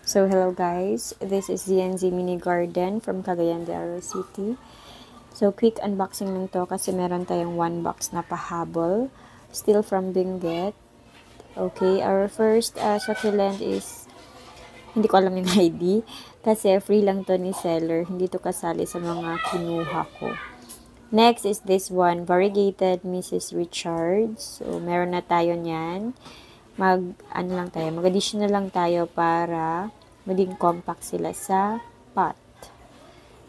So, hello guys. This is ZNZ Mini Garden from Cagayan de Oro City. So, quick unboxing lang to kasi meron tayong one box na pahabol. Still from Benguet. Okay, our first succulent is, hindi ko alam yung ID. Kasi free lang to ni seller. Hindi to kasali sa mga kinuha ko. Next is this one, variegated Mrs. Richards. So, meron na tayo niyan. Mag-additional lang tayo para maging compact sila sa pot.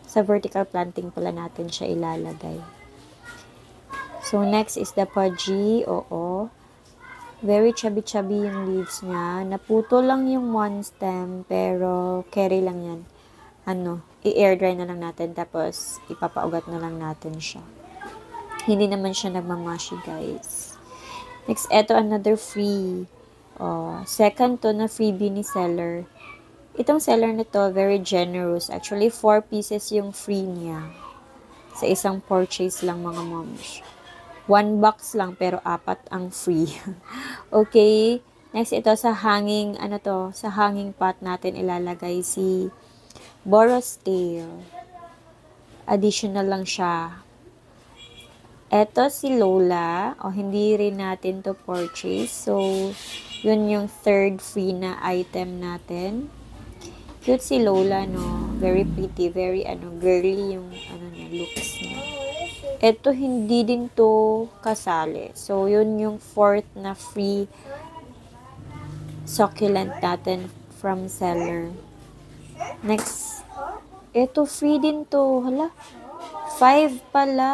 Sa vertical planting pala natin siya ilalagay. So, next is the Pudgy. Oo. Very chubby-chubby yung leaves niya. Naputo lang yung one stem, pero carry lang yan. I-air dry na lang natin, tapos ipapaugat na lang natin siya. Hindi naman siya nagmamashi, guys. Next, eto another free. Second to na freebie ni seller. Itong seller na to, very generous. Actually, 4 pieces yung free niya. Sa isang purchase lang, mga moms. 1 box lang, pero 4 ang free. Okay. Next, ito sa hanging, sa hanging pot natin ilalagay si Boros Tail. Additional lang siya. Eto si Lola, hindi rin natin to purchase. So, yun yung third free na item natin. Cute si Lola, no? Very pretty, very, girly yung, niya, looks niya. Eto, hindi din to kasali. So, yun yung fourth na free succulent natin from seller. Next, eto, free din to. Hala, 5 pala.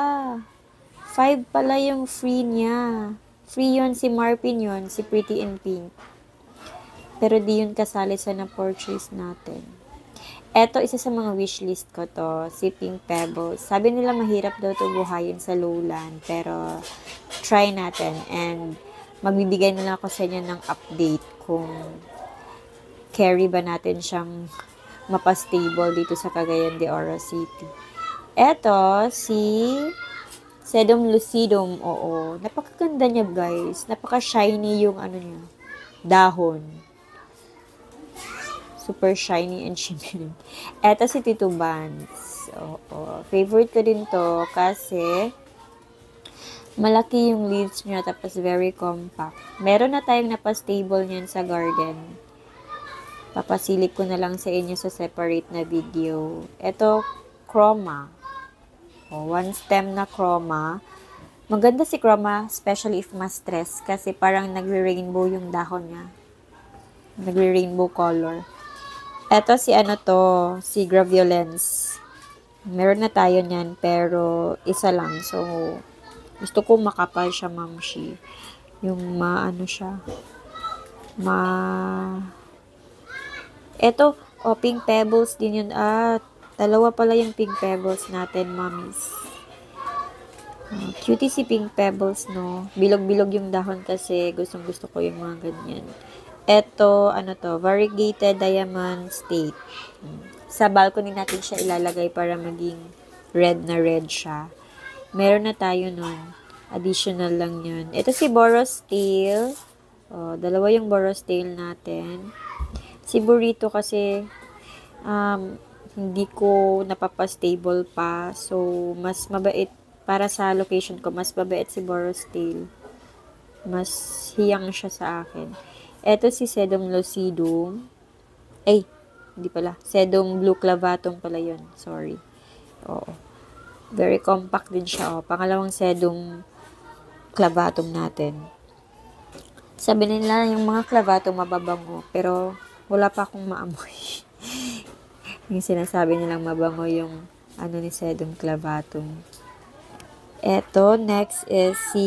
5 pala yung free niya. Free yun, si Marpin yun, si Pretty in Pink. Pero di yun kasali sa na-purchase natin. Eto, isa sa mga wishlist ko to, si Pink Pebbles. Sabi nila mahirap daw to buhayin sa lowland, pero try natin. And magbibigay na lang ako sa inyo ng update kung carry ba natin siyang mapastable dito sa Cagayan de Oro City. Eto, si Sedum lucidum, oo. Napakaganda niya, guys. Napaka-shiny yung niya, dahon. Super shiny and shimmering. Eto si Tito Vance. Oo. Favorite ko din to kasi malaki yung leaves niya tapos very compact. Meron na tayong napastable niyan sa garden. Papasilip ko na lang sa inyo sa separate na video. Eto, chroma. One stem na chroma. Maganda si chroma, especially if ma-stress kasi parang nagre-rainbow yung dahon niya. Nagre-rainbow color. Eto si si Graviolens. Meron na tayo niyan, pero isa lang. So, gusto ko makapal siya, mamshi. Yung siya. Eto, Pink Pebbles din yun. Dalawa pala yung Pink Pebbles natin, mommies. Cutie si Pink Pebbles, no? Bilog-bilog yung dahon kasi gustong-gusto ko yung mga ganyan. Eto, variegated diamond state. Sa balcony natin siya ilalagay para maging red na red siya. Meron na tayo nun. Additional lang yun. Ito si Boros Tail. Dalawa yung Boros Tail natin. Si Burrito kasi hindi ko napapastable pa. So, mas mabait. Para sa location ko, mas mabait si Boros Tail. Mas hiyang siya sa akin. Eto si Sedum lucidum. Hindi pala. Sedum blue clavatum pala yun. Sorry. Oo. Very compact din siya. Pangalawang Sedum clavatum natin. Sabi nila yung mga clavatum mababango. Pero wala pa akong maamoy. Yung sinasabi nilang mabango yung ni Sedum clavatum. Eto, next is si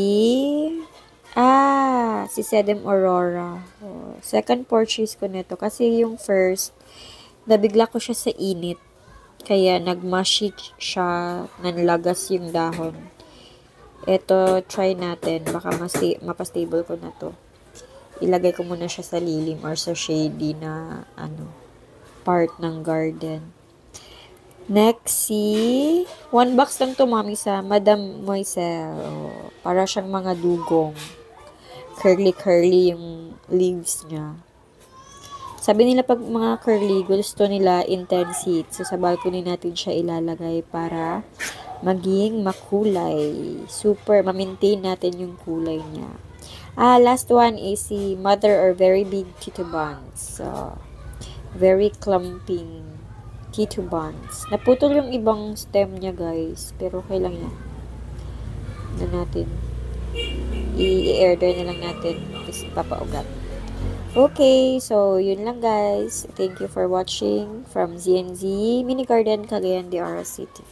Sedum Aurora. Second purchase ko nito kasi yung first, nabigla ko siya sa init. Kaya nagmashi siya, nanlagas yung dahon. Ito, try natin. Baka mapastable ko na to. Ilagay ko muna siya sa lilim or sa shady na part ng garden. Next, one box lang to, mami, sa Madam Moiselle. Para siyang mga dugong. Curly-curly yung leaves niya. Sabi nila pag mga curly, gusto nila intense heat. So, sa balcony natin siya ilalagay para maging makulay. Super, ma-maintain natin yung kulay niya. Last one is si mother or very big titubans. So, very clumping titubans. Naputol yung ibang stem niya, guys. Pero okay lang yan. Na natin. I-air dry na lang natin. Tapos papaugat. Okay, so yun lang guys. Thank you for watching from ZNZ Mini Garden, Cagayan de Oro City.